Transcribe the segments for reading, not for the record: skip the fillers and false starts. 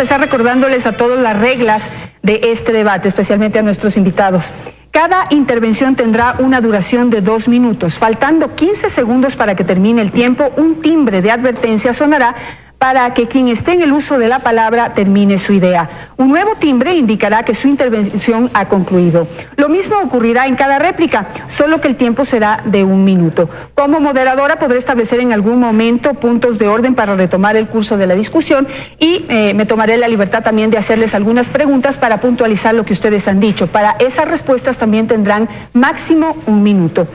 empezar recordándoles a todos las reglas de este debate, especialmente a nuestros invitados. Cada intervención tendrá una duración de 2 minutos. Faltando 15 segundos para que termine el tiempo, un timbre de advertencia sonará para que quien esté en el uso de la palabra termine su idea. Un nuevo timbre indicará que su intervención ha concluido. Lo mismo ocurrirá en cada réplica, solo que el tiempo será de 1 minuto. Como moderadora podré establecer en algún momento puntos de orden para retomar el curso de la discusión y me tomaré la libertad también de hacerles algunas preguntas para puntualizar lo que ustedes han dicho. Para esas respuestas también tendrán máximo 1 minuto.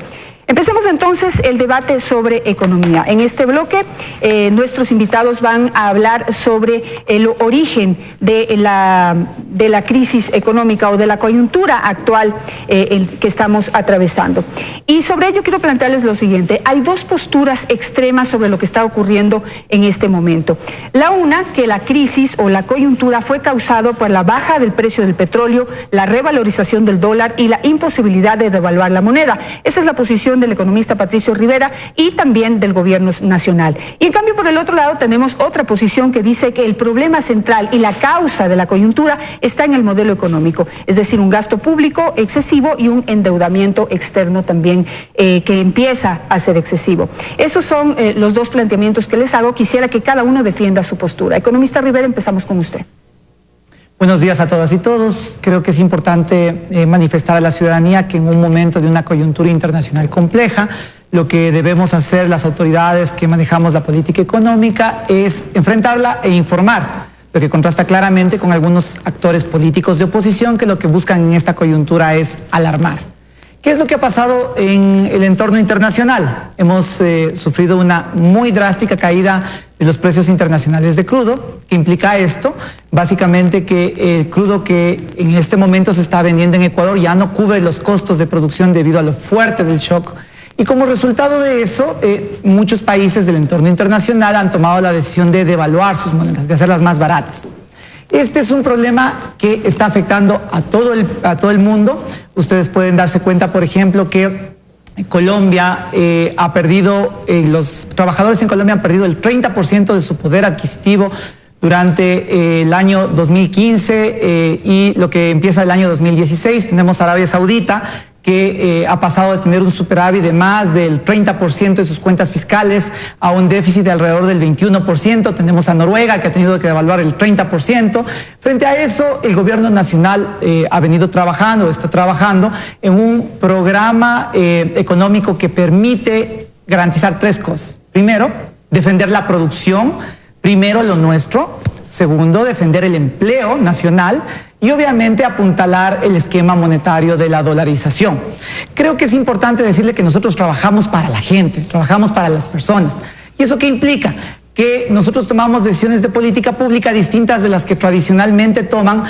Empecemos entonces el debate sobre economía. En este bloque nuestros invitados van a hablar sobre el origen de la crisis económica o de la coyuntura actual que estamos atravesando. Y sobre ello quiero plantearles lo siguiente. Hay 2 posturas extremas sobre lo que está ocurriendo en este momento. La una, que la crisis o la coyuntura fue causada por la baja del precio del petróleo, la revalorización del dólar y la imposibilidad de devaluar la moneda. Esa es la posición del economista Patricio Rivera y también del gobierno nacional. Y en cambio, por el otro lado, tenemos otra posición que dice que el problema central y la causa de la coyuntura está en el modelo económico, es decir, un gasto público excesivo y un endeudamiento externo también que empieza a ser excesivo. Esos son los 2 planteamientos que les hago. Quisiera que cada uno defienda su postura. Economista Rivera, empezamos con usted. Buenos días a todas y todos. Creo que es importante manifestar a la ciudadanía que en un momento de una coyuntura internacional compleja, lo que debemos hacer las autoridades que manejamos la política económica es enfrentarla e informar, lo que contrasta claramente con algunos actores políticos de oposición que lo que buscan en esta coyuntura es alarmar. ¿Qué es lo que ha pasado en el entorno internacional? Hemos sufrido una muy drástica caída de los precios internacionales de crudo. ¿Qué implica esto? Básicamente que el crudo que en este momento se está vendiendo en Ecuador ya no cubre los costos de producción debido a lo fuerte del shock. Y como resultado de eso, muchos países del entorno internacional han tomado la decisión de devaluar sus monedas, de hacerlas más baratas. Este es un problema que está afectando a todo el mundo. Ustedes pueden darse cuenta, por ejemplo, que Colombia ha perdido, los trabajadores en Colombia han perdido el 30% de su poder adquisitivo durante el año 2015 y lo que empieza el año 2016. Tenemos Arabia Saudita, que ha pasado de tener un superávit de más del 30% de sus cuentas fiscales a un déficit de alrededor del 21%. Tenemos a Noruega, que ha tenido que devaluar el 30%. Frente a eso, el gobierno nacional ha venido trabajando, está trabajando en un programa económico que permite garantizar 3 cosas. Primero, defender la producción. Primero, lo nuestro. Segundo, defender el empleo nacional. Y obviamente apuntalar el esquema monetario de la dolarización. Creo que es importante decirle que nosotros trabajamos para la gente, trabajamos para las personas. ¿Y eso qué implica? Que nosotros tomamos decisiones de política pública distintas de las que tradicionalmente toman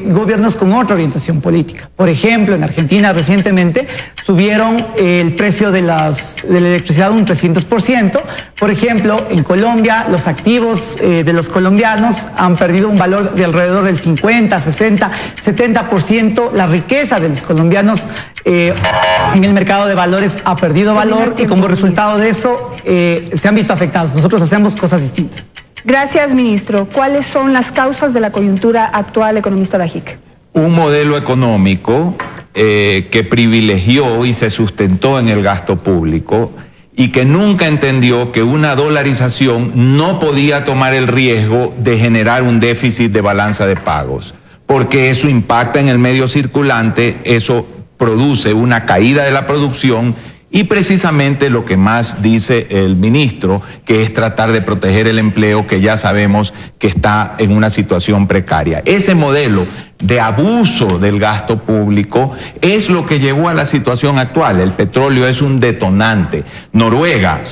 gobiernos con otra orientación política. Por ejemplo, en Argentina recientemente subieron el precio de la electricidad un 300%. Por ejemplo, en Colombia los activos de los colombianos han perdido un valor de alrededor del 50, 60, 70%. La riqueza de los colombianos en el mercado de valores ha perdido valor y como resultado de eso se han visto afectados. Nosotros hacemos cosas distintas. Gracias, ministro. ¿Cuáles son las causas de la coyuntura actual, economista Dajic? Un modelo económico que privilegió y se sustentó en el gasto público y que nunca entendió que una dolarización no podía tomar el riesgo de generar un déficit de balanza de pagos, porque eso impacta en el medio circulante, eso produce una caída de la producción y precisamente lo que más dice el ministro, que es tratar de proteger el empleo que ya sabemos que está en una situación precaria. Ese modelo de abuso del gasto público es lo que llevó a la situación actual. El petróleo es un detonante. Noruega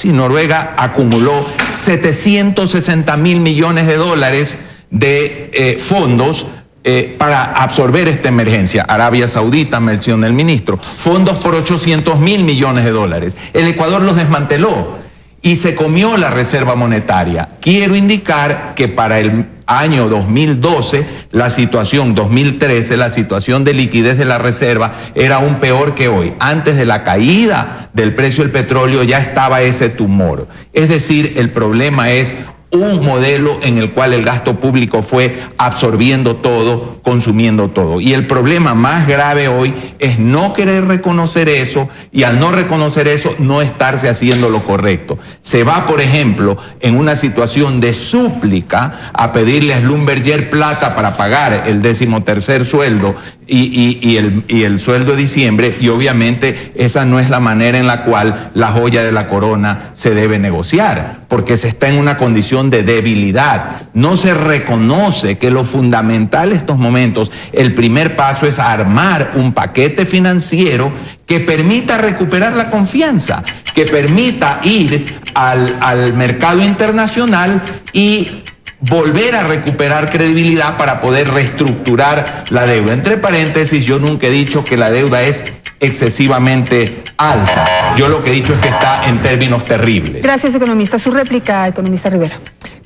acumuló 760.000 millones de dólares de fondos para absorber esta emergencia. Arabia Saudita, menciona el ministro, fondos por 800.000 millones de dólares. El Ecuador los desmanteló y se comió la reserva monetaria. Quiero indicar que para el año 2012, 2013, la situación de liquidez de la reserva era aún peor que hoy. Antes de la caída del precio del petróleo ya estaba ese tumor. Es decir, el problema es un modelo en el cual el gasto público fue absorbiendo todo, consumiendo todo. Y el problema más grave hoy es no querer reconocer eso, y al no reconocer eso, no estarse haciendo lo correcto. Se va, por ejemplo, en una situación de súplica a pedirle a Schlumberger plata para pagar el 13º sueldo y el sueldo de diciembre, y obviamente esa no es la manera en la cual la joya de la corona se debe negociar, porque se está en una condición de debilidad. No se reconoce que lo fundamental en estos momentos, el primer paso es armar un paquete financiero que permita recuperar la confianza, que permita ir al mercado internacional y volver a recuperar credibilidad para poder reestructurar la deuda. Entre paréntesis, yo nunca he dicho que la deuda es excesivamente alta. Yo lo que he dicho es que está en términos terribles. Gracias, economista. Su réplica, economista Rivera.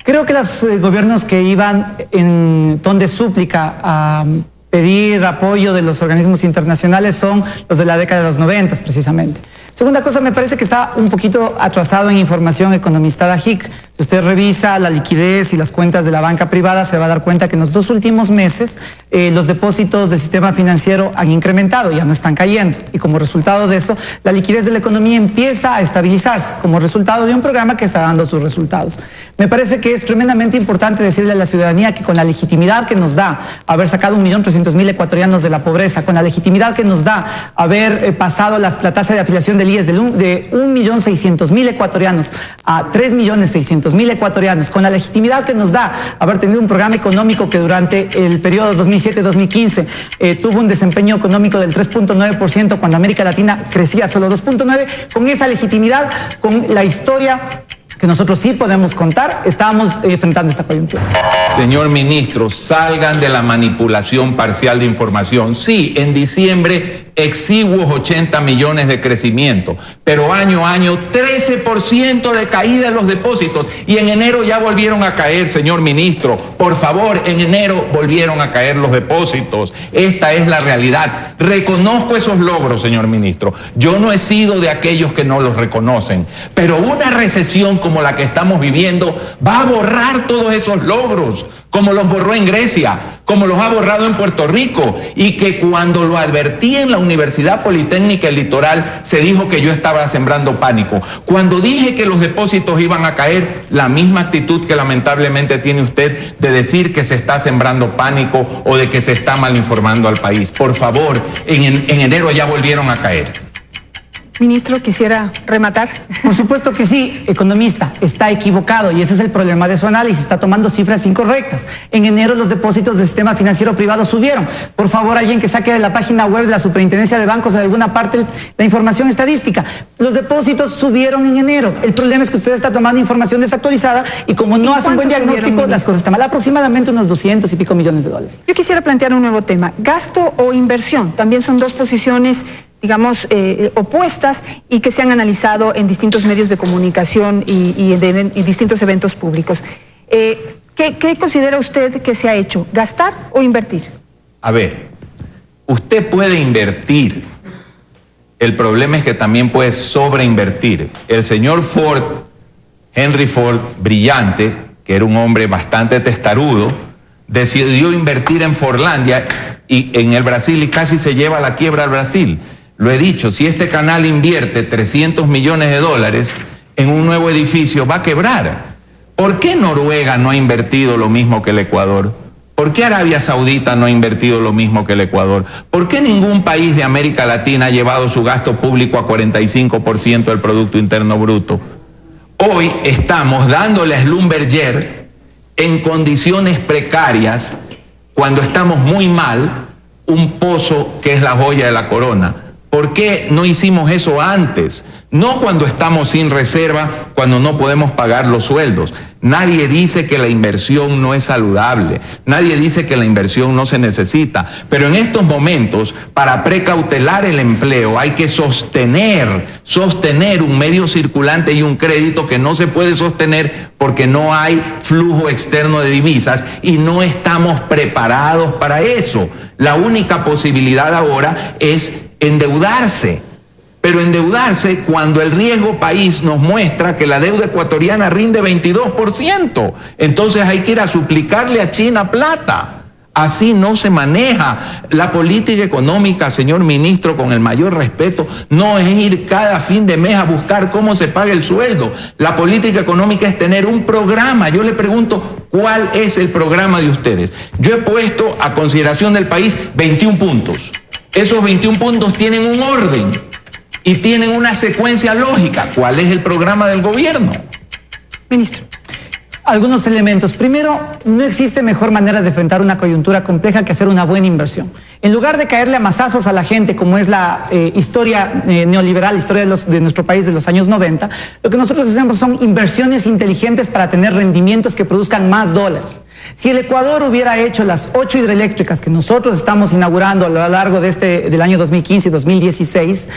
Creo que los gobiernos que iban en ton de súplica a pedir apoyo de los organismos internacionales son los de la década de los 90, precisamente. Segunda cosa, me parece que está un poquito atrasado en información, economista Dajic. Si usted revisa la liquidez y las cuentas de la banca privada, se va a dar cuenta que en los 2 últimos meses los depósitos del sistema financiero han incrementado, ya no están cayendo. Y como resultado de eso, la liquidez de la economía empieza a estabilizarse, como resultado de un programa que está dando sus resultados. Me parece que es tremendamente importante decirle a la ciudadanía que con la legitimidad que nos da haber sacado 1.300.000 ecuatorianos de la pobreza, con la legitimidad que nos da haber pasado la tasa de afiliación del IES de 1.600.000 ecuatorianos a 3.600.000 ecuatorianos, con la legitimidad que nos da haber tenido un programa económico que durante el periodo 2007-2015 tuvo un desempeño económico del 3.9% cuando América Latina crecía solo 2.9%, con esa legitimidad, con la historia que nosotros sí podemos contar, estamos enfrentando esta coyuntura. Señor ministro, salgan de la manipulación parcial de información. Sí, en diciembre exiguos 80 millones de crecimiento, pero año a año 13% de caída en los depósitos, y en enero ya volvieron a caer, señor ministro. Por favor, en enero volvieron a caer los depósitos. Esta es la realidad. Reconozco esos logros, señor ministro. Yo no he sido de aquellos que no los reconocen, pero una recesión como la que estamos viviendo va a borrar todos esos logros, como los borró en Grecia, como los ha borrado en Puerto Rico, y que cuando lo advertí en la Universidad Politécnica del Litoral se dijo que yo estaba sembrando pánico. Cuando dije que los depósitos iban a caer, la misma actitud que lamentablemente tiene usted de decir que se está sembrando pánico o de que se está mal informando al país. Por favor, en enero ya volvieron a caer. Ministro, ¿quisiera rematar? Por supuesto que sí, economista, está equivocado y ese es el problema de su análisis, está tomando cifras incorrectas. En enero los depósitos del sistema financiero privado subieron. Por favor, alguien que saque de la página web de la Superintendencia de Bancos o de alguna parte la información estadística. Los depósitos subieron en enero. El problema es que usted está tomando información desactualizada y como no hace un buen diagnóstico, las cosas están mal. Aproximadamente unos 200 y pico millones de dólares. Yo quisiera plantear un nuevo tema. ¿Gasto o inversión? También son dos posiciones, digamos, opuestas y que se han analizado en distintos medios de comunicación y distintos eventos públicos. ¿Qué considera usted que se ha hecho? ¿Gastar o invertir? A ver, usted puede invertir. El problema es que también puede sobreinvertir. El señor Ford, Henry Ford, brillante, que era un hombre bastante testarudo, decidió invertir en Fordlandia y en el Brasil y casi se lleva a la quiebra al Brasil. Lo he dicho, si este canal invierte 300 millones de dólares en un nuevo edificio, va a quebrar. ¿Por qué Noruega no ha invertido lo mismo que el Ecuador? ¿Por qué Arabia Saudita no ha invertido lo mismo que el Ecuador? ¿Por qué ningún país de América Latina ha llevado su gasto público a 45% del Producto Interno Bruto? Hoy estamos dándole a Schlumberger en condiciones precarias, cuando estamos muy mal, un pozo que es la joya de la corona. ¿Por qué no hicimos eso antes? No cuando estamos sin reserva, cuando no podemos pagar los sueldos. Nadie dice que la inversión no es saludable, nadie dice que la inversión no se necesita, pero en estos momentos, para precautelar el empleo, hay que sostener un medio circulante y un crédito que no se puede sostener porque no hay flujo externo de divisas y no estamos preparados para eso. La única posibilidad ahora es endeudarse. pero endeudarse cuando el riesgo país nos muestra que la deuda ecuatoriana rinde 22%. Entonces hay que ir a suplicarle a China plata. Así no se maneja la política económica, señor ministro, con el mayor respeto. No es ir cada fin de mes a buscar cómo se paga el sueldo. La política económica es tener un programa. Yo le pregunto, ¿cuál es el programa de ustedes? Yo he puesto a consideración del país 21 puntos. Esos 21 puntos tienen un orden y tienen una secuencia lógica. ¿Cuál es el programa del gobierno? Ministro. Algunos elementos. Primero, no existe mejor manera de enfrentar una coyuntura compleja que hacer una buena inversión. En lugar de caerle a mazazos a la gente, como es la historia neoliberal, la historia de nuestro país de los años 90, lo que nosotros hacemos son inversiones inteligentes para tener rendimientos que produzcan más dólares. Si el Ecuador hubiera hecho las 8 hidroeléctricas que nosotros estamos inaugurando a lo largo del año 2015 y 2016,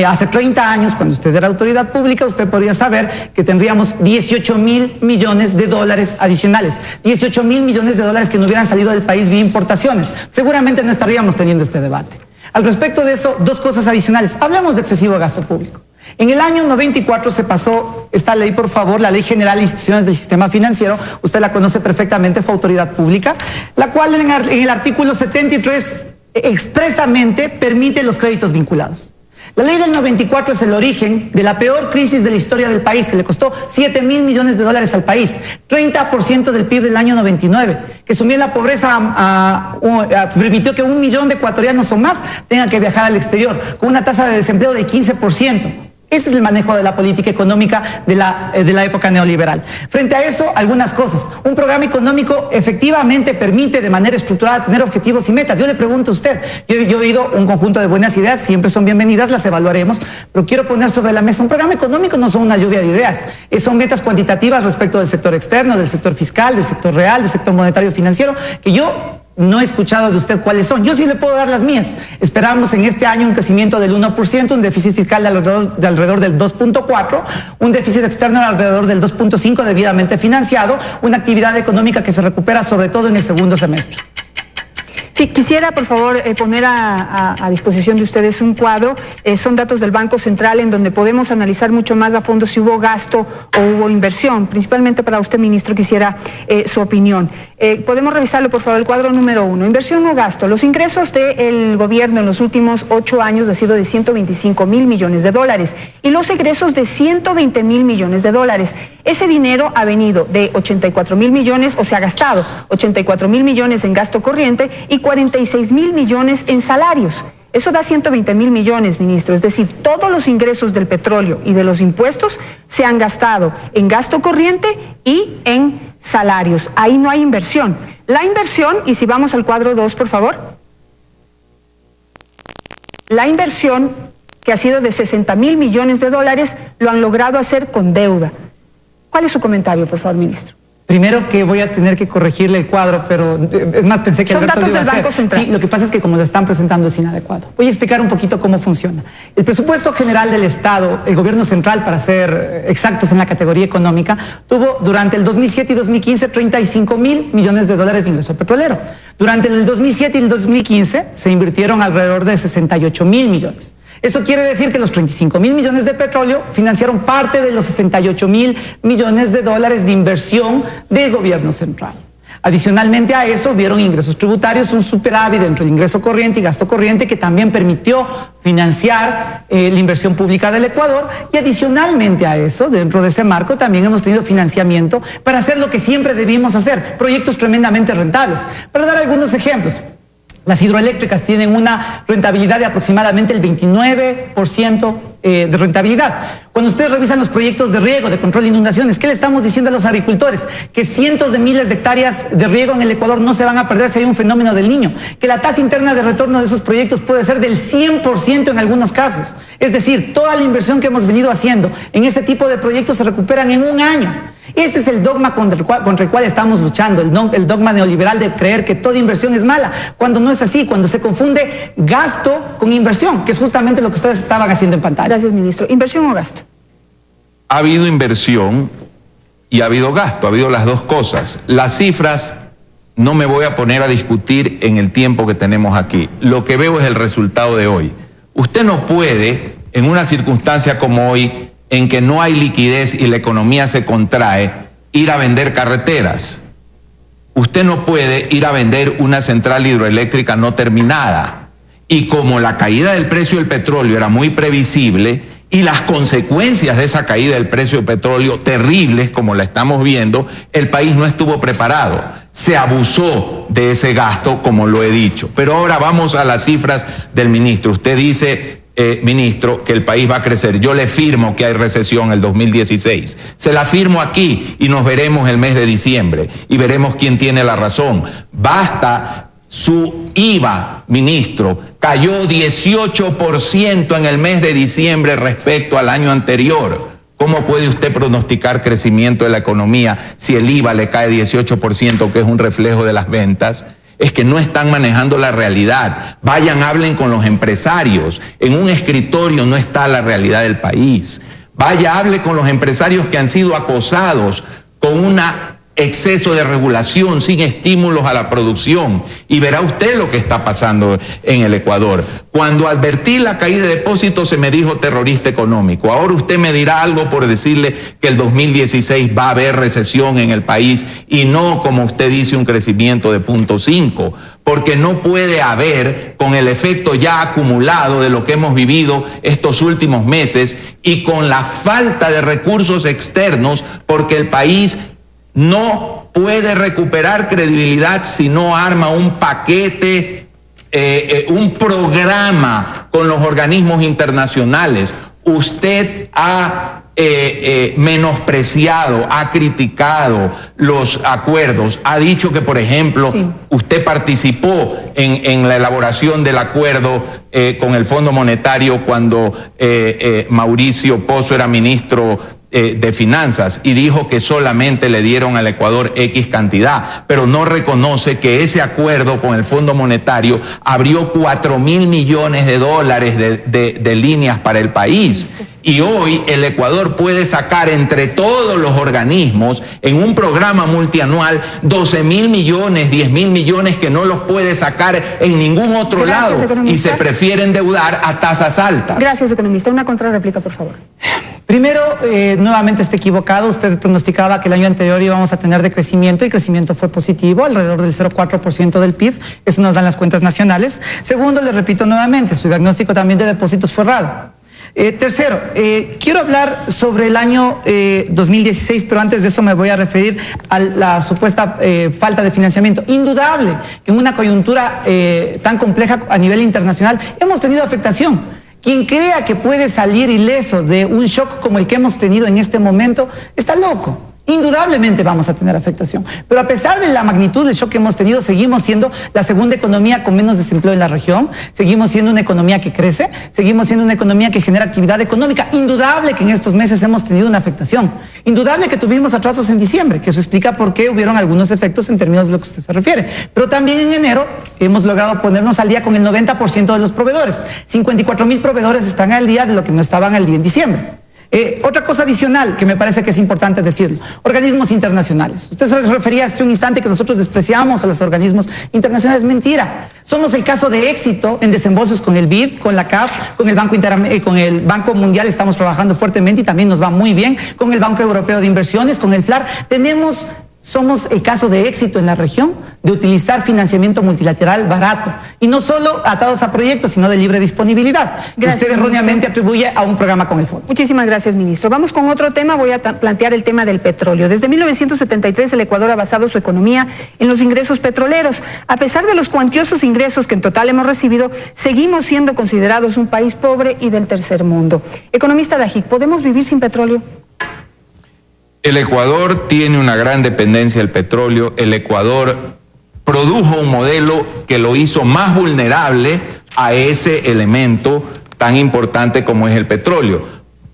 hace 30 años, cuando usted era autoridad pública, usted podría saber que tendríamos 18.000 millones de dólares adicionales, 18.000 millones de dólares que no hubieran salido del país vía importaciones. Seguramente no estaríamos teniendo este debate. Al respecto de eso, 2 cosas adicionales. Hablamos de excesivo gasto público. En el año 94 se pasó esta ley, por favor, la Ley General de Instituciones del Sistema Financiero, usted la conoce perfectamente, fue autoridad pública, la cual en el artículo 73 expresamente permite los créditos vinculados. La ley del 94 es el origen de la peor crisis de la historia del país, que le costó 7.000 millones de dólares al país, 30% del PIB del año 99, que sumió la pobreza permitió que 1 millón de ecuatorianos o más tengan que viajar al exterior, con una tasa de desempleo de 15%. Ese es el manejo de la política económica de la época neoliberal. Frente a eso, algunas cosas. Un programa económico efectivamente permite de manera estructurada tener objetivos y metas. Yo le pregunto a usted, yo he oído un conjunto de buenas ideas, siempre son bienvenidas, las evaluaremos, pero quiero poner sobre la mesa, un programa económico no son una lluvia de ideas, son metas cuantitativas respecto del sector externo, del sector fiscal, del sector real, del sector monetario financiero, que yo no he escuchado de usted cuáles son. Yo sí le puedo dar las mías. Esperamos en este año un crecimiento del 1%, un déficit fiscal de alrededor del 2.4%, un déficit externo de alrededor del 2.5% debidamente financiado, una actividad económica que se recupera sobre todo en el segundo semestre. Sí, quisiera, por favor, poner a disposición de ustedes un cuadro. Son datos del Banco Central en donde podemos analizar mucho más a fondo si hubo gasto o hubo inversión. Principalmente para usted, ministro, quisiera su opinión. Podemos revisarlo, por favor, el cuadro número 1. Inversión o gasto. Los ingresos del gobierno en los últimos 8 años han sido de 125.000 millones de dólares y los egresos de 120.000 millones de dólares. Ese dinero ha venido de 84.000 millones, o se ha gastado 84.000 millones en gasto corriente y 46.000 millones en salarios. Eso da 120.000 millones, ministro. Es decir, todos los ingresos del petróleo y de los impuestos se han gastado en gasto corriente y en salarios. Ahí no hay inversión. La inversión, y si vamos al cuadro 2, por favor. La inversión, que ha sido de 60.000 millones de dólares, lo han logrado hacer con deuda. ¿Cuál es su comentario, por favor, ministro? Primero que voy a tener que corregirle el cuadro, pero es más, pensé que Alberto lo iba a hacer. Son datos del Banco Central. Sí, lo que pasa es que como lo están presentando es inadecuado. Voy a explicar un poquito cómo funciona. El presupuesto general del Estado, el gobierno central, para ser exactos en la categoría económica, tuvo durante el 2007 y 2015 35.000 millones de dólares de ingreso petrolero. Durante el 2007 y el 2015 se invirtieron alrededor de 68.000 millones. Eso quiere decir que los 35.000 millones de petróleo financiaron parte de los 68.000 millones de dólares de inversión del gobierno central. Adicionalmente a eso, hubieron ingresos tributarios, un superávit entre el ingreso corriente y gasto corriente que también permitió financiar la inversión pública del Ecuador. Y adicionalmente a eso, dentro de ese marco, también hemos tenido financiamiento para hacer lo que siempre debimos hacer, proyectos tremendamente rentables. Para dar algunos ejemplos, las hidroeléctricas tienen una rentabilidad de aproximadamente el 29% de rentabilidad. Cuando ustedes revisan los proyectos de riego, de control de inundaciones, ¿qué le estamos diciendo a los agricultores? Que cientos de miles de hectáreas de riego en el Ecuador no se van a perder si hay un fenómeno del Niño. Que la tasa interna de retorno de esos proyectos puede ser del 100% en algunos casos. Es decir, toda la inversión que hemos venido haciendo en este tipo de proyectos se recuperan en un año. Ese es el dogma contra el cual estamos luchando, el dogma neoliberal de creer que toda inversión es mala, cuando no es así, cuando se confunde gasto con inversión, que es justamente lo que ustedes estaban haciendo en pantalla. Gracias, ministro. ¿Inversión o gasto? Ha habido inversión y ha habido gasto, ha habido las dos cosas. Las cifras no me voy a poner a discutir en el tiempo que tenemos aquí. Lo que veo es el resultado de hoy. Usted no puede en una circunstancia como hoy, en que no hay liquidez y la economía se contrae, ir a vender carreteras. Usted no puede ir a vender una central hidroeléctrica no terminada. Y como la caída del precio del petróleo era muy previsible y las consecuencias de esa caída del precio del petróleo terribles, como la estamos viendo, el país no estuvo preparado. Se abusó de ese gasto, como lo he dicho. Pero ahora vamos a las cifras del ministro. Usted dice, ministro, que el país va a crecer. Yo le firmo que hay recesión el 2016. Se la firmo aquí y nos veremos el mes de diciembre y veremos quién tiene la razón. Basta. Su IVA, ministro, cayó 18% en el mes de diciembre respecto al año anterior. ¿Cómo puede usted pronosticar crecimiento de la economía si el IVA le cae 18%, que es un reflejo de las ventas? Es que no están manejando la realidad. Vayan, hablen con los empresarios. En un escritorio no está la realidad del país. Vaya, hable con los empresarios que han sido acosados con una exceso de regulación, sin estímulos a la producción, y verá usted lo que está pasando en el Ecuador. Cuando advertí la caída de depósitos se me dijo terrorista económico. Ahora usted me dirá algo por decirle que el 2016 va a haber recesión en el país y no, como usted dice, un crecimiento de 0.5, porque no puede haber, con el efecto ya acumulado de lo que hemos vivido estos últimos meses y con la falta de recursos externos, porque el país no puede recuperar credibilidad si no arma un paquete, un programa con los organismos internacionales. Usted ha menospreciado, ha criticado los acuerdos, ha dicho que, por ejemplo, sí, usted participó en la elaboración del acuerdo con el Fondo Monetario cuando Mauricio Pozo era ministro de Finanzas, y dijo que solamente le dieron al Ecuador X cantidad, pero no reconoce que ese acuerdo con el Fondo Monetario abrió 4.000 millones de dólares de líneas para el país. Y hoy el Ecuador puede sacar entre todos los organismos en un programa multianual 12.000 millones, 10.000 millones que no los puede sacar en ningún otro lado, y se prefiere endeudar a tasas altas. Gracias, economista. Una contrarréplica, por favor. Primero, nuevamente está equivocado. Usted pronosticaba que el año anterior íbamos a tener decrecimiento. El crecimiento fue positivo, alrededor del 0,4% del PIB. Eso nos dan las cuentas nacionales. Segundo, le repito nuevamente, su diagnóstico también de depósitos fue errado. Tercero, quiero hablar sobre el año 2016, pero antes de eso me voy a referir a la supuesta falta de financiamiento. Indudable que en una coyuntura tan compleja a nivel internacional hemos tenido afectación. Quien crea que puede salir ileso de un shock como el que hemos tenido en este momento, está loco. Indudablemente vamos a tener afectación, pero a pesar de la magnitud del shock que hemos tenido, seguimos siendo la segunda economía con menos desempleo en la región, seguimos siendo una economía que crece, seguimos siendo una economía que genera actividad económica. Indudable que en estos meses hemos tenido una afectación, indudable que tuvimos atrasos en diciembre, que eso explica por qué hubieron algunos efectos en términos de lo que usted se refiere, pero también en enero hemos logrado ponernos al día con el 90% de los proveedores. 54.000 proveedores están al día de lo que no estaban al día en diciembre. Otra cosa adicional que me parece que es importante decirlo, organismos internacionales. Usted se refería hace un instante que nosotros despreciamos a los organismos internacionales. Mentira. Somos el caso de éxito en desembolsos con el BID, con la CAF, con el Banco Mundial estamos trabajando fuertemente y también nos va muy bien, con el Banco Europeo de Inversiones, con el FLAR. Somos el caso de éxito en la región de utilizar financiamiento multilateral barato y no solo atados a proyectos, sino de libre disponibilidad. Gracias, usted erróneamente atribuye a un programa con el fondo. Muchísimas gracias, ministro. Vamos con otro tema. Voy a plantear el tema del petróleo. Desde 1973 el Ecuador ha basado su economía en los ingresos petroleros. A pesar de los cuantiosos ingresos que en total hemos recibido, seguimos siendo considerados un país pobre y del tercer mundo. Economista Dajic, ¿podemos vivir sin petróleo? El Ecuador tiene una gran dependencia del petróleo. El Ecuador produjo un modelo que lo hizo más vulnerable a ese elemento tan importante como es el petróleo.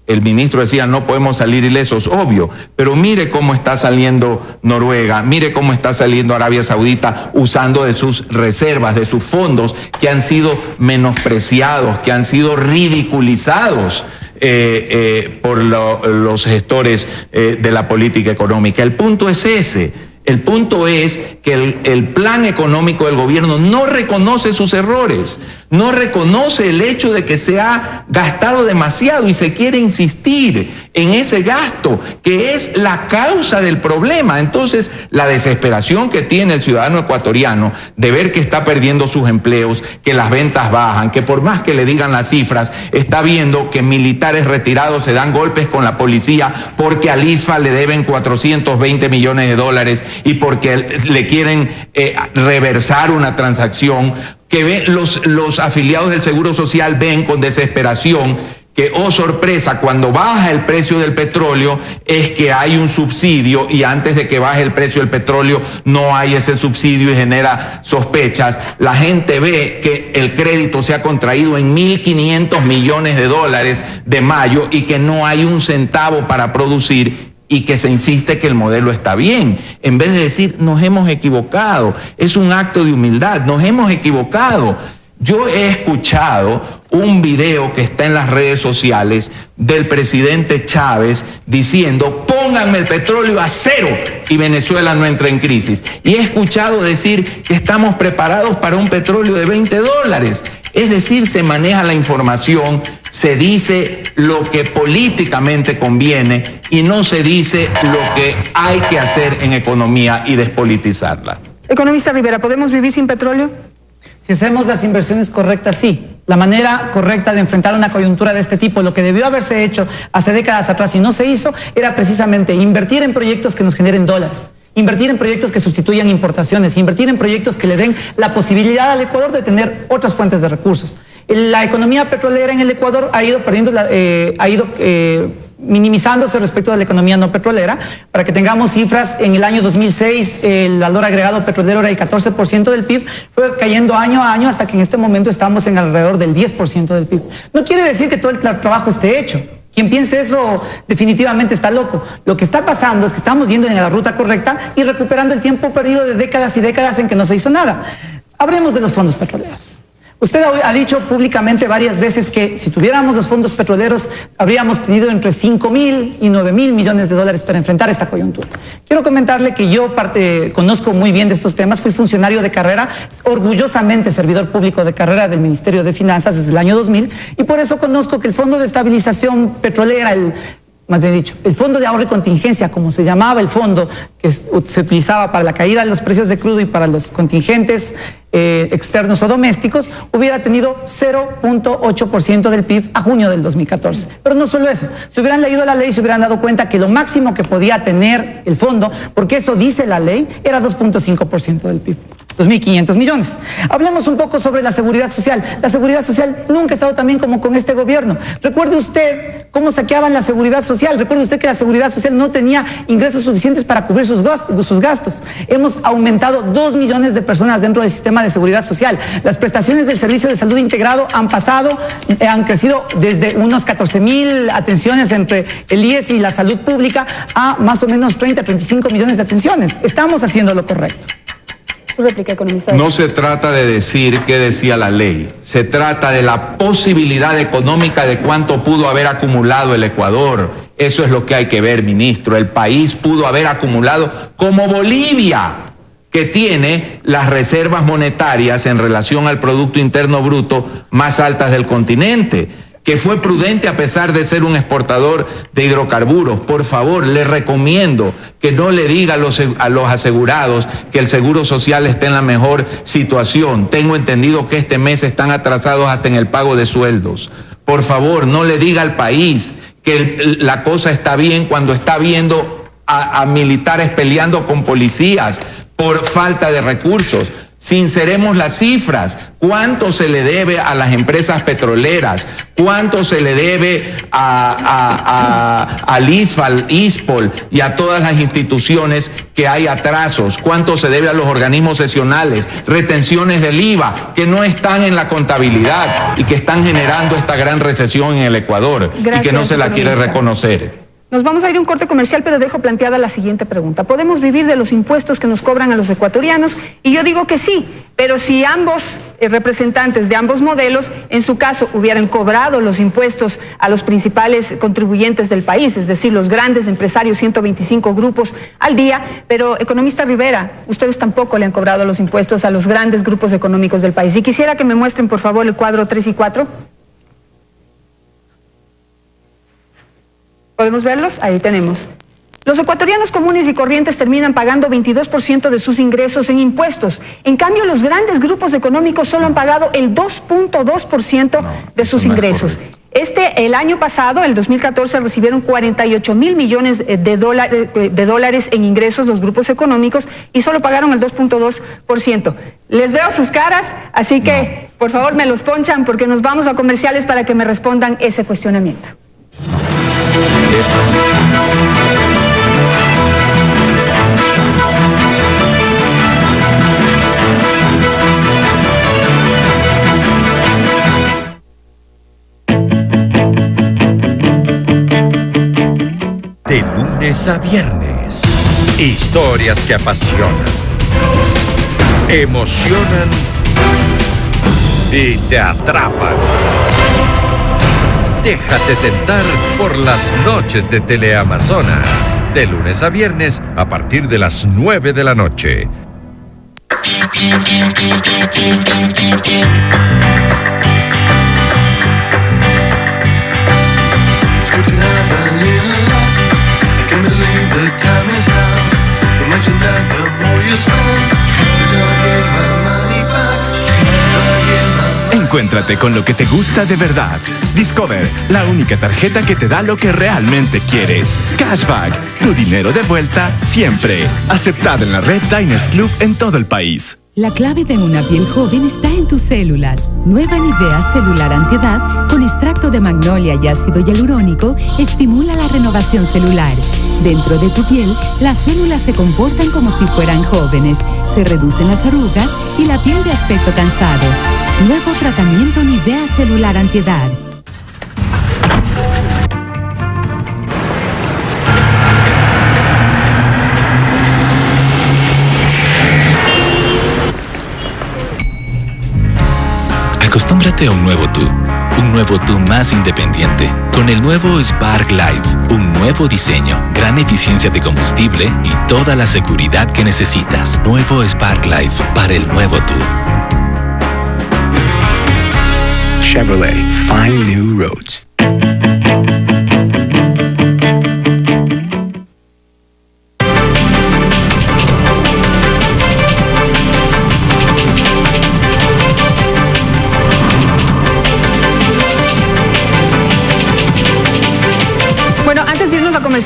El ministro decía, no podemos salir ilesos, obvio, pero mire cómo está saliendo Noruega, mire cómo está saliendo Arabia Saudita usando de sus reservas, de sus fondos que han sido menospreciados, que han sido ridiculizados por los gestores de la política económica. El punto es ese. El punto es que el plan económico del gobierno no reconoce sus errores, no reconoce el hecho de que se ha gastado demasiado y se quiere insistir en ese gasto, que es la causa del problema. Entonces, la desesperación que tiene el ciudadano ecuatoriano de ver que está perdiendo sus empleos, que las ventas bajan, que por más que le digan las cifras, está viendo que militares retirados se dan golpes con la policía porque al ISFA le deben 420 millones de dólares y porque le quieren reversar una transacción, que los afiliados del Seguro Social ven con desesperación que, oh sorpresa, cuando baja el precio del petróleo es que hay un subsidio y antes de que baje el precio del petróleo no hay ese subsidio y genera sospechas. La gente ve que el crédito se ha contraído en 1.500 millones de dólares de mayo y que no hay un centavo para producir y que se insiste que el modelo está bien. En vez de decir, nos hemos equivocado, es un acto de humildad, nos hemos equivocado. Yo he escuchado un video que está en las redes sociales del presidente Chávez diciendo, pónganme el petróleo a cero y Venezuela no entra en crisis. Y he escuchado decir que estamos preparados para un petróleo de 20 dólares. Es decir, se maneja la información, se dice lo que políticamente conviene y no se dice lo que hay que hacer en economía y despolitizarla. Economista Rivera, ¿podemos vivir sin petróleo? Si hacemos las inversiones correctas, sí. La manera correcta de enfrentar una coyuntura de este tipo, lo que debió haberse hecho hace décadas atrás y no se hizo, era precisamente invertir en proyectos que nos generen dólares. Invertir en proyectos que sustituyan importaciones, invertir en proyectos que le den la posibilidad al Ecuador de tener otras fuentes de recursos. La economía petrolera en el Ecuador ha ido perdiendo, minimizándose respecto de la economía no petrolera. Para que tengamos cifras, en el año 2006 el valor agregado petrolero era el 14% del PIB, fue cayendo año a año hasta que en este momento estamos en alrededor del 10% del PIB. No quiere decir que todo el trabajo esté hecho. Quien piense eso definitivamente está loco. Lo que está pasando es que estamos yendo en la ruta correcta y recuperando el tiempo perdido de décadas y décadas en que no se hizo nada. Hablemos de los fondos petroleros. Usted ha dicho públicamente varias veces que si tuviéramos los fondos petroleros habríamos tenido entre 5.000 y 9.000 millones de dólares para enfrentar esta coyuntura. Quiero comentarle que yo conozco muy bien de estos temas, fui funcionario de carrera, orgullosamente servidor público de carrera del Ministerio de Finanzas desde el año 2000 y por eso conozco que el Fondo de Estabilización Petrolera, más bien dicho, el Fondo de Ahorro y Contingencia, como se llamaba el fondo que se utilizaba para la caída de los precios de crudo y para los contingentes externos o domésticos, hubiera tenido 0.8% del PIB a junio del 2014. Pero no solo eso, si hubieran leído la ley se hubieran dado cuenta que lo máximo que podía tener el fondo, porque eso dice la ley, era 2.5% del PIB. 2.500 millones. Hablemos un poco sobre la seguridad social. La seguridad social nunca ha estado tan bien como con este gobierno. Recuerde usted cómo saqueaban la seguridad social. Recuerde usted que la seguridad social no tenía ingresos suficientes para cubrir sus gastos. Hemos aumentado 2 millones de personas dentro del sistema de seguridad social. Las prestaciones del servicio de salud integrado han crecido desde unos 14.000 atenciones entre el IES y la salud pública a más o menos 30, 35 millones de atenciones. Estamos haciendo lo correcto. Réplica, economista. No se trata de decir qué decía la ley, se trata de la posibilidad económica de cuánto pudo haber acumulado el Ecuador. Eso es lo que hay que ver, ministro. El país pudo haber acumulado como Bolivia, que tiene las reservas monetarias en relación al Producto Interno Bruto más altas del continente, que fue prudente a pesar de ser un exportador de hidrocarburos. Por favor, le recomiendo que no le diga a los asegurados que el Seguro Social está en la mejor situación. Tengo entendido que este mes están atrasados hasta en el pago de sueldos. Por favor, no le diga al país que la cosa está bien cuando está viendo a militares peleando con policías por falta de recursos. Sinceremos las cifras. ¿Cuánto se le debe a las empresas petroleras? ¿Cuánto se le debe al ISFA, al ISPOL y a todas las instituciones que hay atrasos? ¿Cuánto se debe a los organismos sesionales? Retenciones del IVA que no están en la contabilidad y que están generando esta gran recesión en el Ecuador. Gracias, y que no se la quiere reconocer. Nos vamos a ir a un corte comercial, pero dejo planteada la siguiente pregunta. ¿Podemos vivir de los impuestos que nos cobran a los ecuatorianos? Y yo digo que sí, pero si ambos representantes de ambos modelos, en su caso, hubieran cobrado los impuestos a los principales contribuyentes del país, es decir, los grandes empresarios, 125 grupos al día, pero, economista Rivera, ustedes tampoco le han cobrado los impuestos a los grandes grupos económicos del país. Y quisiera que me muestren, por favor, el cuadro 3 y 4. ¿Podemos verlos? Ahí tenemos. Los ecuatorianos comunes y corrientes terminan pagando 22% de sus ingresos en impuestos. En cambio, los grandes grupos económicos solo han pagado el 2.2% de sus ingresos. El año pasado, el 2014, recibieron 48.000 millones de dólares en ingresos los grupos económicos y solo pagaron el 2.2%. Les veo sus caras, así que por favor me los ponchan porque nos vamos a comerciales para que me respondan ese cuestionamiento. De lunes a viernes, historias que apasionan, emocionan y te atrapan. Déjate tentar por las noches de Teleamazonas, de lunes a viernes a partir de las 9 de la noche. Encuéntrate con lo que te gusta de verdad. Discover, la única tarjeta que te da lo que realmente quieres. Cashback, tu dinero de vuelta siempre. Aceptada en la red Diners Club en todo el país. La clave de una piel joven está en tus células. Nueva Nivea Celular Antiedad con extracto de magnolia y ácido hialurónico estimula la renovación celular. Dentro de tu piel, las células se comportan como si fueran jóvenes, se reducen las arrugas y la piel de aspecto cansado. Nuevo tratamiento Nivea Celular Antiedad. Acostúmbrate a un nuevo tú más independiente. Con el nuevo Spark Life, un nuevo diseño, gran eficiencia de combustible y toda la seguridad que necesitas. Nuevo Spark Life para el nuevo tú. Chevrolet, find new roads.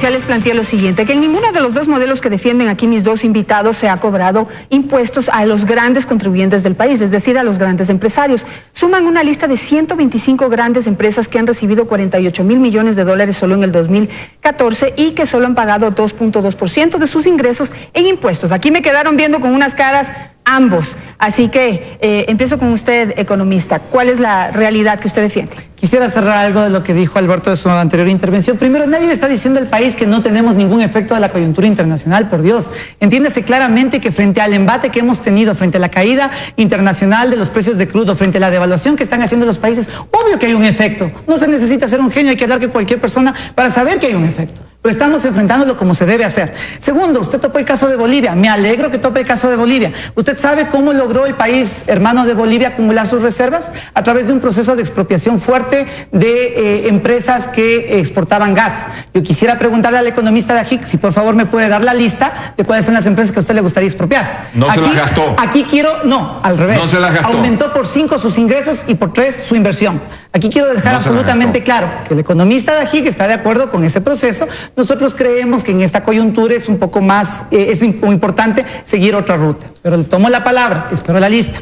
Les planteé lo siguiente, que en ninguno de los dos modelos que defienden aquí mis dos invitados se ha cobrado impuestos a los grandes contribuyentes del país, es decir, a los grandes empresarios. Suman una lista de 125 grandes empresas que han recibido 48.000 millones de dólares solo en el 2014 y que solo han pagado 2.2% de sus ingresos en impuestos. Aquí me quedaron viendo con unas caras ambos, así que empiezo con usted, economista. ¿Cuál es la realidad que usted defiende? Quisiera cerrar algo de lo que dijo Alberto de su anterior intervención. Primero, nadie le está diciendo al país que no tenemos ningún efecto de la coyuntura internacional, por Dios. Entiéndese claramente que frente al embate que hemos tenido, frente a la caída internacional de los precios de crudo, frente a la devaluación que están haciendo los países, obvio que hay un efecto. No se necesita ser un genio, hay que hablar con cualquier persona para saber que hay un efecto. Pero estamos enfrentándolo como se debe hacer. Segundo, usted topó el caso de Bolivia. Me alegro que tope el caso de Bolivia. ¿Usted sabe cómo logró el país hermano de Bolivia acumular sus reservas? A través de un proceso de expropiación fuerte de empresas que exportaban gas. Yo quisiera preguntarle al economista de AGIC si por favor me puede dar la lista de cuáles son las empresas que a usted le gustaría expropiar. No se las gastó. Aquí quiero, no, al revés. No se las gastó. Aumentó por 5 sus ingresos y por 3 su inversión. Aquí quiero dejar absolutamente claro que el economista de AGIC está de acuerdo con ese proceso. Nosotros creemos que en esta coyuntura es un poco más, es importante seguir otra ruta. Pero le tomo la palabra, espero la lista.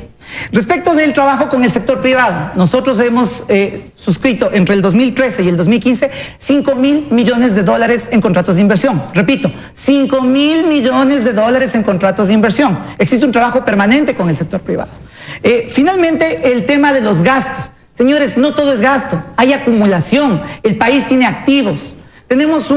Respecto del trabajo con el sector privado, nosotros hemos suscrito entre el 2013 y el 2015 $5.000 millones en contratos de inversión. Repito, $5.000 millones en contratos de inversión. Existe un trabajo permanente con el sector privado. Finalmente, el tema de los gastos. Señores, no todo es gasto, hay acumulación. El país tiene activos. Tenemos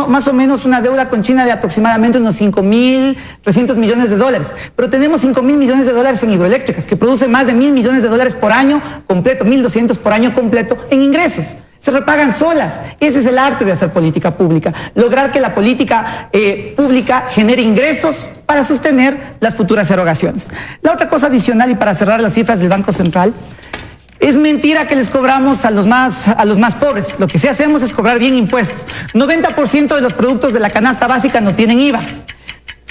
más o menos una deuda con China de aproximadamente unos 5.300 millones de dólares, pero tenemos 5.000 millones de dólares en hidroeléctricas, que producen más de 1.000 millones de dólares por año completo, 1.200 por año completo en ingresos. Se repagan solas. Ese es el arte de hacer política pública. Lograr que la política pública genere ingresos para sostener las futuras erogaciones. La otra cosa adicional, y para cerrar las cifras del Banco Central, es mentira que les cobramos a los más pobres. Lo que sí hacemos es cobrar bien impuestos. 90% de los productos de la canasta básica no tienen IVA.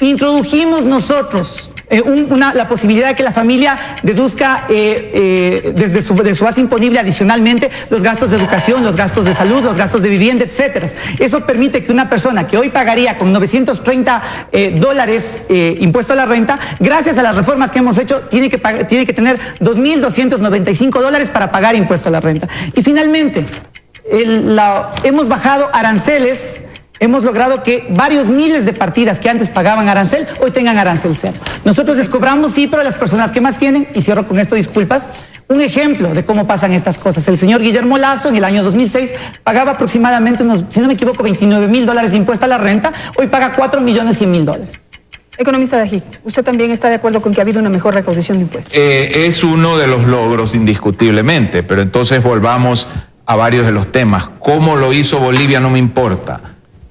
Introdujimos nosotros la posibilidad de que la familia deduzca de su base imponible adicionalmente los gastos de educación, los gastos de salud, los gastos de vivienda, etcétera. Eso permite que una persona que hoy pagaría con $930 impuesto a la renta, gracias a las reformas que hemos hecho, tiene que tener $2.295 para pagar impuesto a la renta. Y finalmente, hemos bajado aranceles. Hemos logrado que varios miles de partidas que antes pagaban arancel, hoy tengan arancel cero. Nosotros les cobramos, sí, pero a las personas que más tienen, y cierro con esto, disculpas, un ejemplo de cómo pasan estas cosas. El señor Guillermo Lazo en el año 2006 pagaba aproximadamente unos, si no me equivoco, $29.000 de impuesto a la renta, hoy paga $4.100.000. Economista de Ají, ¿usted también está de acuerdo con que ha habido una mejor recaudación de impuestos? Es uno de los logros indiscutiblemente, pero entonces volvamos a varios de los temas. ¿Cómo lo hizo Bolivia? No me importa.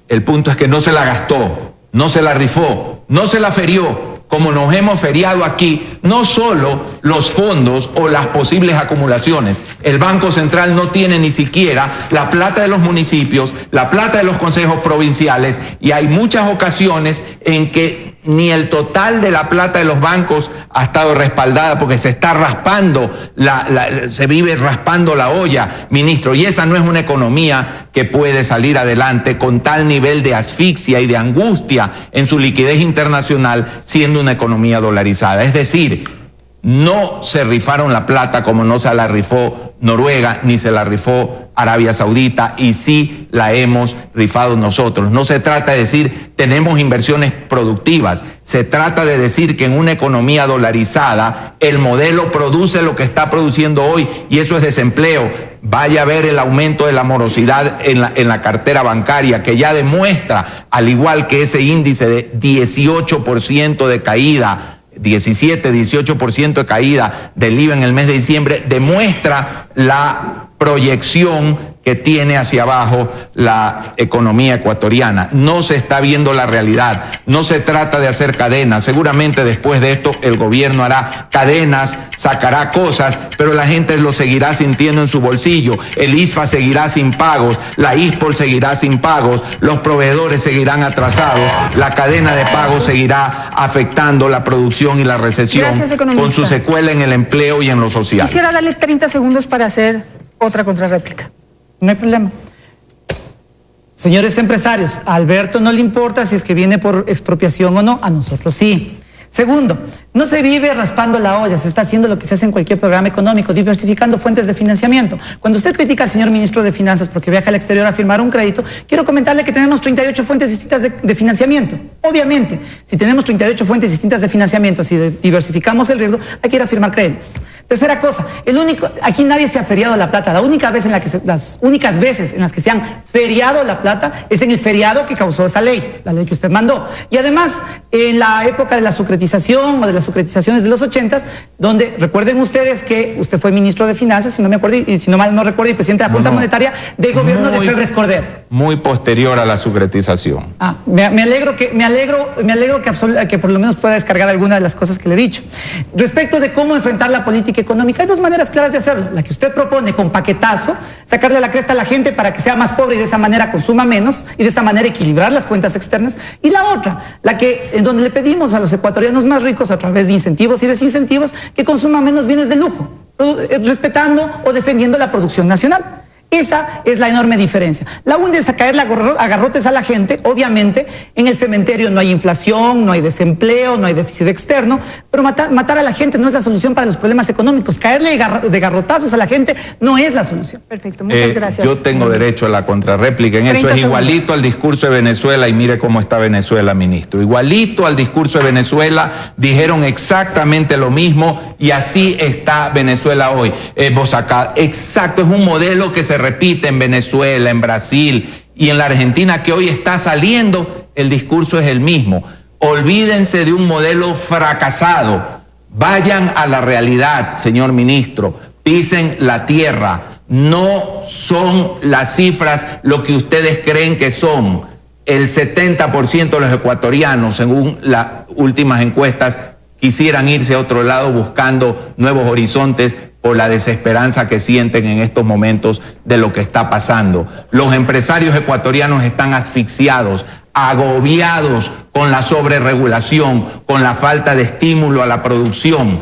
El punto es que no se la gastó, no se la rifó, no se la ferió, como nos hemos feriado aquí, no solo los fondos o las posibles acumulaciones. El Banco Central no tiene ni siquiera la plata de los municipios, la plata de los consejos provinciales, y hay muchas ocasiones en que ni el total de la plata de los bancos ha estado respaldada, porque se está raspando, se vive raspando la olla, ministro, y esa no es una economía que puede salir adelante con tal nivel de asfixia y de angustia en su liquidez internacional, siendo una economía dolarizada. Es decir, no se rifaron la plata como no se la rifó Noruega, ni se la rifó Arabia Saudita, y sí la hemos rifado nosotros. No se trata de decir tenemos inversiones productivas, se trata de decir que en una economía dolarizada el modelo produce lo que está produciendo hoy, y eso es desempleo. Vaya a ver el aumento de la morosidad en la cartera bancaria, que ya demuestra, al igual que ese índice de 18% de caída, 18% de caída del IVA en el mes de diciembre, demuestra la proyección que tiene hacia abajo la economía ecuatoriana. No se está viendo la realidad, no se trata de hacer cadenas. Seguramente después de esto el gobierno hará cadenas, sacará cosas, pero la gente lo seguirá sintiendo en su bolsillo. El ISFA seguirá sin pagos, la ISPOL seguirá sin pagos, los proveedores seguirán atrasados, la cadena de pagos seguirá afectando la producción y la recesión. Gracias, con su secuela en el empleo y en lo social. Quisiera darle 30 segundos para hacer otra contrarréplica. No hay problema. Señores empresarios, a Alberto no le importa si es que viene por expropiación o no, a nosotros sí. Segundo, no se vive raspando la olla, se está haciendo lo que se hace en cualquier programa económico, diversificando fuentes de financiamiento. Cuando usted critica al señor ministro de Finanzas porque viaja al exterior a firmar un crédito, quiero comentarle que tenemos 38 fuentes distintas de financiamiento. Obviamente, si tenemos 38 fuentes distintas de financiamiento, si diversificamos el riesgo, hay que ir a firmar créditos. Tercera cosa, aquí nadie se ha feriado la plata. Las únicas veces en las que se han feriado la plata es en el feriado que causó esa ley, la ley que usted mandó. Y además, en la época de la securitización o de las securitizaciones de los 80s, donde recuerden ustedes que usted fue ministro de Finanzas, si no me acuerdo, y si no mal no recuerdo, y presidente de la Junta Monetaria del gobierno de Febres Cordero. Muy posterior a la securitización. Me alegro que por lo menos pueda descargar alguna de las cosas que le he dicho. Respecto de cómo enfrentar la política económica, hay dos maneras claras de hacerlo. La que usted propone con paquetazo, sacarle la cresta a la gente para que sea más pobre y de esa manera consuma menos y de esa manera equilibrar las cuentas externas. Y la otra, en donde le pedimos a los ecuatorianos más ricos a través de incentivos y desincentivos que consuman menos bienes de lujo, respetando o defendiendo la producción nacional. Esa es la enorme diferencia. La UNDE es a caerle a garrotes a la gente. Obviamente, en el cementerio no hay inflación, no hay desempleo, no hay déficit externo, pero matar a la gente no es la solución para los problemas económicos. Caerle de garrotazos a la gente no es la solución. Perfecto, muchas gracias. Yo tengo derecho a la contrarréplica en eso. Es igualito al discurso de Venezuela, y mire cómo está Venezuela, ministro. Igualito al discurso de Venezuela, dijeron exactamente lo mismo y así está Venezuela hoy. Exacto, es un modelo que se repite en Venezuela, en Brasil Y en la Argentina que hoy está saliendo, el discurso es el mismo. Olvídense de un modelo fracasado. Vayan a la realidad, señor ministro. Pisen la tierra. No son las cifras lo que ustedes creen que son. El 70% de los ecuatorianos, según las últimas encuestas, quisieran irse a otro lado buscando nuevos horizontes por la desesperanza que sienten en estos momentos de lo que está pasando. Los empresarios ecuatorianos están asfixiados, agobiados con la sobreregulación, con la falta de estímulo a la producción.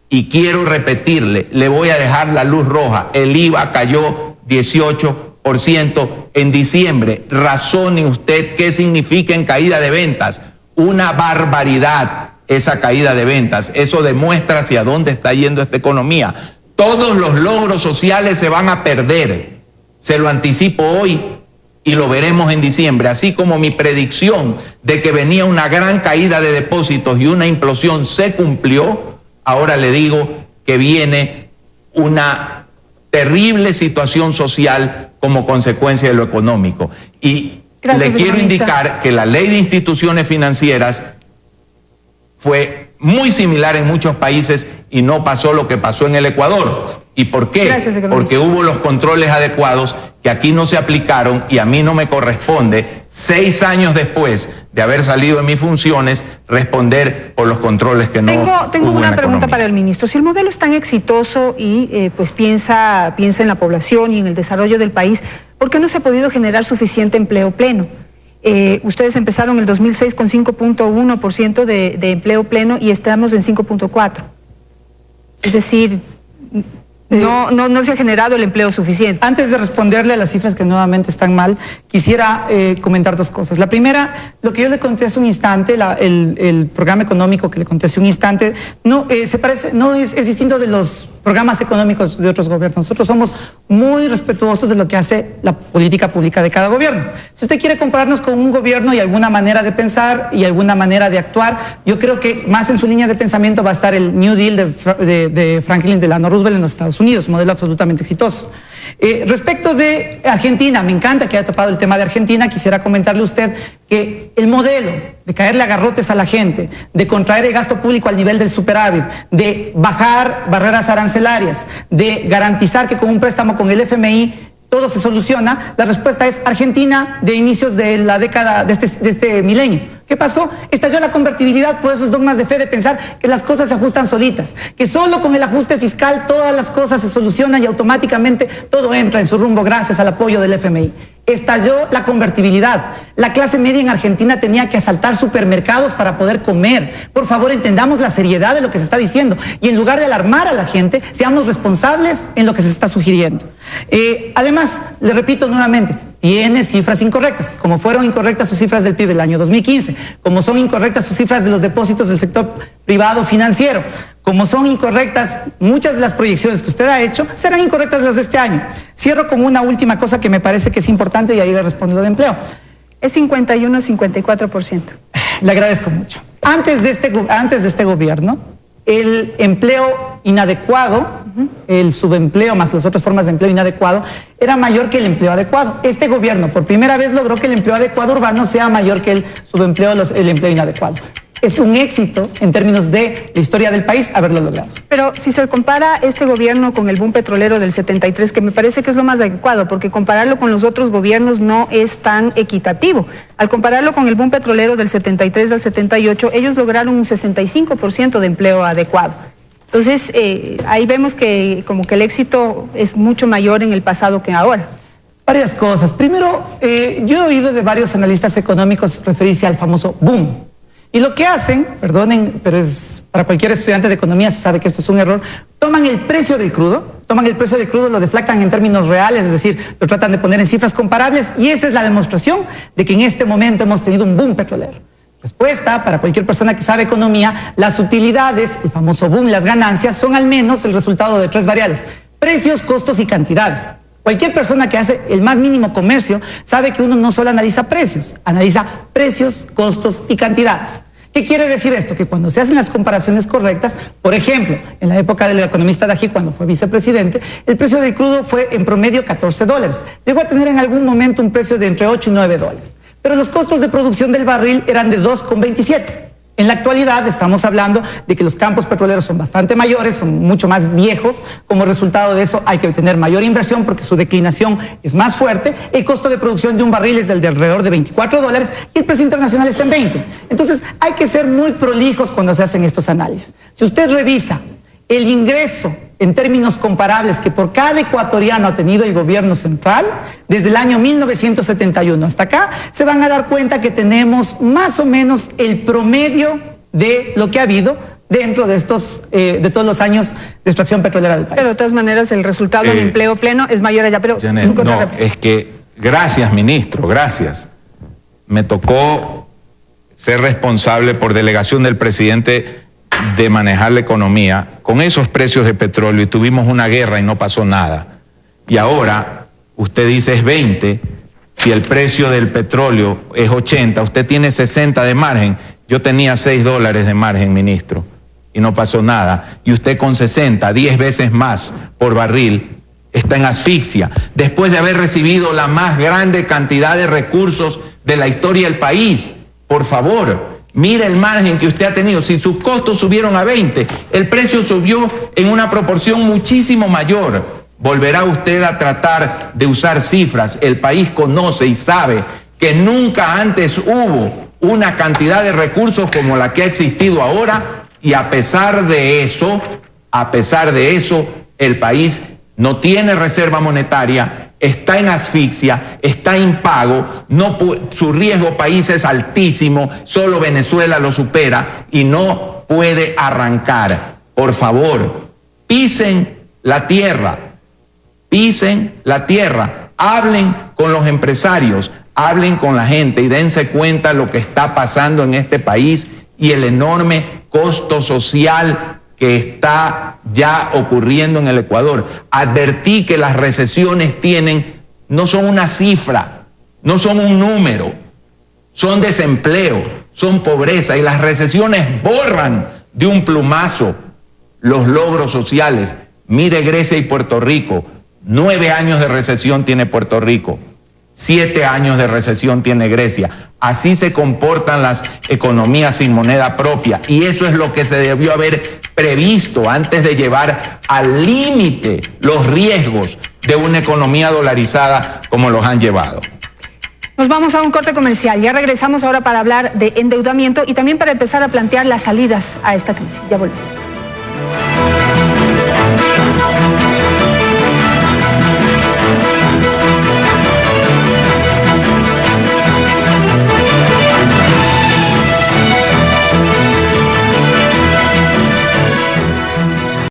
Y quiero repetirle, le voy a dejar la luz roja. El IVA cayó 18% en diciembre. Razone usted qué significa en caída de ventas. Una barbaridad esa caída de ventas. Eso demuestra hacia dónde está yendo esta economía. Todos los logros sociales se van a perder. Se lo anticipo hoy y lo veremos en diciembre. Así como mi predicción de que venía una gran caída de depósitos y una implosión se cumplió, ahora le digo que viene una terrible situación social como consecuencia de lo económico. Y le quiero indicar que la ley de instituciones financieras fue muy similar en muchos países y no pasó lo que pasó en el Ecuador. ¿Y por qué? Porque hubo los controles adecuados que aquí no se aplicaron y a mí no me corresponde, 6 años después de haber salido de mis funciones, responder por los controles que no hubo. Tengo una pregunta para el ministro. Si el modelo es tan exitoso y pues piensa en la población y en el desarrollo del país, ¿por qué no se ha podido generar suficiente empleo pleno? Ustedes empezaron el 2006 con 5.1% de empleo pleno y estamos en 5.4%. Es decir, no se ha generado el empleo suficiente. Antes de responderle a las cifras que nuevamente están mal, quisiera comentar 2 cosas. La primera, lo que yo le conté hace un instante, el programa económico que le conté hace un instante, es distinto de los programas económicos de otros gobiernos. Nosotros somos muy respetuosos de lo que hace la política pública de cada gobierno. Si usted quiere compararnos con un gobierno y alguna manera de pensar y alguna manera de actuar, yo creo que más en su línea de pensamiento va a estar el New Deal de Franklin Delano Roosevelt en los Estados Unidos, un modelo absolutamente exitoso. Respecto de Argentina, me encanta que haya topado el tema de Argentina. Quisiera comentarle a usted que el modelo de caerle a garrotes a la gente, de contraer el gasto público al nivel del superávit, de bajar barreras arancelarias, de garantizar que con un préstamo con el FMI todo se soluciona, la respuesta es Argentina de inicios de la década de este milenio. ¿Qué pasó? Estalló la convertibilidad por esos dogmas de fe de pensar que las cosas se ajustan solitas, que solo con el ajuste fiscal todas las cosas se solucionan y automáticamente todo entra en su rumbo gracias al apoyo del FMI. Estalló la convertibilidad. La clase media en Argentina tenía que asaltar supermercados para poder comer. Por favor, entendamos la seriedad de lo que se está diciendo y en lugar de alarmar a la gente, seamos responsables en lo que se está sugiriendo. Además, le repito nuevamente, tiene cifras incorrectas, como fueron incorrectas sus cifras del PIB del año 2015, como son incorrectas sus cifras de los depósitos del sector privado financiero, como son incorrectas muchas de las proyecciones que usted ha hecho, serán incorrectas las de este año. Cierro con una última cosa que me parece que es importante y ahí le respondo lo de empleo. Es 51-54%. Le agradezco mucho. Antes de este gobierno, el empleo inadecuado, el subempleo más las otras formas de empleo inadecuado, era mayor que el empleo adecuado. Este gobierno por primera vez logró que el empleo adecuado urbano sea mayor que el subempleo, el empleo inadecuado. Es un éxito en términos de la historia del país haberlo logrado. Pero si se compara este gobierno con el boom petrolero del 73, que me parece que es lo más adecuado, porque compararlo con los otros gobiernos no es tan equitativo. Al compararlo con el boom petrolero del 73 al 78, ellos lograron un 65% de empleo adecuado. Entonces, ahí vemos que como que el éxito es mucho mayor en el pasado que ahora. Varias cosas. Primero, yo he oído de varios analistas económicos referirse al famoso boom. Y lo que hacen, perdonen, pero es para cualquier estudiante de economía se sabe que esto es un error, toman el precio del crudo, lo deflactan en términos reales, es decir, lo tratan de poner en cifras comparables y esa es la demostración de que en este momento hemos tenido un boom petrolero. Respuesta, para cualquier persona que sabe economía, las utilidades, el famoso boom, las ganancias, son al menos el resultado de 3 variables: precios, costos y cantidades. Cualquier persona que hace el más mínimo comercio sabe que uno no solo analiza precios, costos y cantidades. ¿Qué quiere decir esto? Que cuando se hacen las comparaciones correctas, por ejemplo, en la época del economista Dají, cuando fue vicepresidente, el precio del crudo fue en promedio $14. Llegó a tener en algún momento un precio de entre 8 y 9 dólares. Pero los costos de producción del barril eran de 2,27. En la actualidad estamos hablando de que los campos petroleros son bastante mayores, son mucho más viejos. Como resultado de eso hay que tener mayor inversión porque su declinación es más fuerte. El costo de producción de un barril es del de alrededor de $24 y el precio internacional está en 20. Entonces hay que ser muy prolijos cuando se hacen estos análisis. Si usted revisa el ingreso en términos comparables que por cada ecuatoriano ha tenido el gobierno central, desde el año 1971 hasta acá, se van a dar cuenta que tenemos más o menos el promedio de lo que ha habido dentro de estos, de todos los años de extracción petrolera del país. Pero de todas maneras el resultado del empleo pleno es mayor allá, pero... Janet, no, es que, gracias ministro, gracias. Me tocó ser responsable por delegación del presidente de manejar la economía con esos precios de petróleo y tuvimos una guerra y no pasó nada. Y ahora usted dice es 20, si el precio del petróleo es 80, usted tiene 60 de margen. Yo tenía $6 de margen, ministro, y no pasó nada. Y usted con 60, 10 veces más por barril, está en asfixia, después de haber recibido la más grande cantidad de recursos de la historia del país. Por favor, mire el margen que usted ha tenido. Si sus costos subieron a 20, el precio subió en una proporción muchísimo mayor. Volverá usted a tratar de usar cifras. El país conoce y sabe que nunca antes hubo una cantidad de recursos como la que ha existido ahora, y a pesar de eso, el país no tiene reserva monetaria, está en asfixia, está impago, su riesgo país es altísimo, solo Venezuela lo supera y no puede arrancar. Por favor, pisen la tierra, hablen con los empresarios, hablen con la gente y dense cuenta de lo que está pasando en este país y el enorme costo social que está ya ocurriendo en el Ecuador. Advertí que las recesiones no son una cifra, no son un número, son desempleo, son pobreza, y las recesiones borran de un plumazo los logros sociales. Mire Grecia y Puerto Rico, 9 años de recesión tiene Puerto Rico, 7 años de recesión tiene Grecia. Así se comportan las economías sin moneda propia, y eso es lo que se debió haber previsto antes de llevar al límite los riesgos de una economía dolarizada como los han llevado. Nos vamos a un corte comercial. Ya regresamos ahora para hablar de endeudamiento y también para empezar a plantear las salidas a esta crisis. Ya volvemos.